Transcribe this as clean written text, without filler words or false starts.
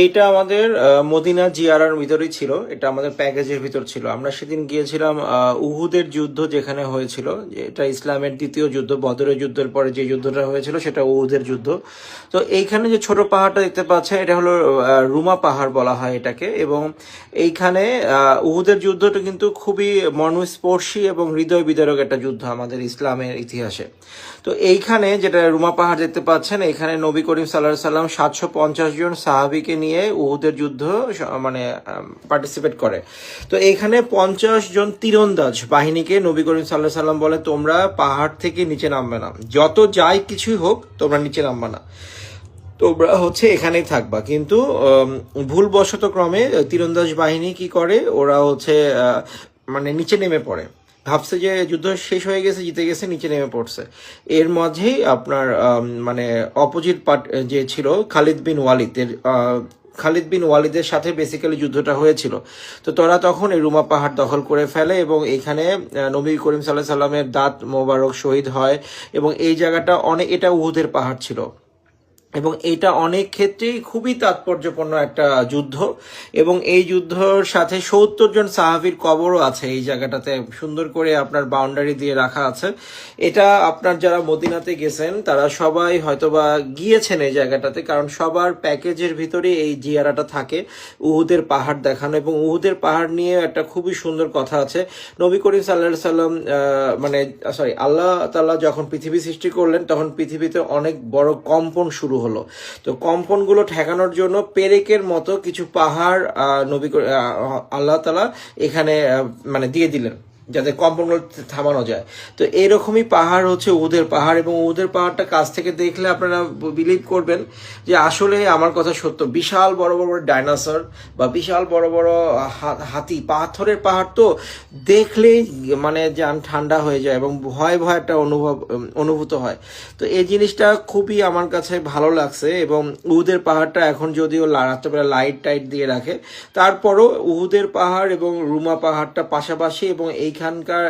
এইটা আমাদের মদিনা জিয়ারার ভিতরেই ছিল, এটা আমাদের প্যাকেজের ভিতর ছিল। আমরা সেদিন গিয়েছিলাম উহুদের যুদ্ধ যেখানে হয়েছিল, যে এটা ইসলামের দ্বিতীয় যুদ্ধ, বদরের যুদ্ধের পরে যে যুদ্ধটা হয়েছিল সেটা উহুদের যুদ্ধ। তো এইখানে যে ছোট পাহাড়টা দেখতে পাচ্ছেন এটা হলো রুমা পাহাড় বলা হয় এটাকে। এবং এইখানে উহুদের যুদ্ধটা কিন্তু খুবই মর্মস্পর্শী এবং হৃদয় বিদারক একটা যুদ্ধ আমাদের ইসলামের ইতিহাসে। তো এইখানে যেটা রুমা পাহাড় দেখতে পাচ্ছেন, এখানে নবী করিম সাল্লাল্লাহু সাল্লাম 750 জন সাহাবীকে নিয়ে উহুদের যুদ্ধ মানে পার্টিসিপেট করে। তো এইখানে 50 জন তীরন্দাজ বাহিনীকে নবী করিম সাল্লাল্লাহু সাল্লাম বলে তোমরা পাহাড় থেকে নিচে নামবে না, যত যাই কিছুই হোক তোমরা নিচে নামবে না, তোমরা এখানেই থাকবা। কিন্তু ভুলবশত ক্রমে তীরন্দাজ বাহিনী কি করে, ওরা মানে নিচে নেমে পড়ে, ভাবছে যে যুদ্ধ শেষ হয়ে গেছে, জিতে গেছে, নিচে নেমে পড়ছে। এর মাঝেই আপনার মানে অপোজিট পার্ট যে ছিল খালিদ বিন ওয়ালিদের সাথে বেসিক্যালি যুদ্ধটা হয়েছিল। তো তোরা তখন এই রুমা পাহাড় দখল করে ফেলে এবং এখানে নবী করিম সাল্লাল্লাহু সাল্লামের দাঁত মোবারক শহীদ হয়। এবং এই জায়গাটা এটা উহুদের পাহাড় ছিল এবং এটা অনেক ক্ষেত্রেই খুবই তাৎপর্যপূর্ণ একটা যুদ্ধ। এবং এই যুদ্ধর সাথে 70 জন সাহাবীর কবরও আছে এই জায়গাটাতে, সুন্দর করে আপনার বাউন্ডারি দিয়ে রাখা আছে। এটা আপনার যারা মদিনাতে গেছেন তারা সবাই হয়তোবা গিয়েছেন এই জায়গাটাতে, কারণ সবার প্যাকেজের ভিতরে এই জিয়ারাটা থাকে, উহুদের পাহাড় দেখানো। এবং উহুদের পাহাড় নিয়ে একটা খুবই সুন্দর কথা আছে। নবী করিম সাল্লাল্লাহু আলাইহি সাল্লাম আল্লাহ তাআলা যখন পৃথিবী সৃষ্টি করলেন তখন পৃথিবীতে অনেক বড় কম্পন শুরু হলো। তো কম্পনগুলো ঠেকানোর জন্য পেরেকের মতো কিছু পাহাড় আল্লাহ তাআলা এখানে মানে দিয়ে দিলেন যাতে কম্পনগুলো থামানো যায়। তো এইরকমই পাহাড় উহুদের পাহাড়। এবং উহুদের পাহাড়টা কাছ থেকে দেখলে আপনারা বিলিভ করবেন যে আসলে আমার কথা সত্য। বিশাল বড় বড় ডাইনোসর বা বিশাল বড় বড় হাতি, পাথরের পাহাড়, তো দেখলেই মানে যান ঠান্ডা হয়ে যায় এবং ভয় ভয় একটা অনুভূত হয়। তো এই জিনিসটা খুবই আমার কাছে ভালো লাগছে। এবং উহুদের পাহাড়টা এখন যদিও রাত্রেবেলা লাইট টাইট দিয়ে রাখে, তারপরও উহুদের পাহাড় এবং রুমা পাহাড়টা পাশাপাশি এবং এইখানকার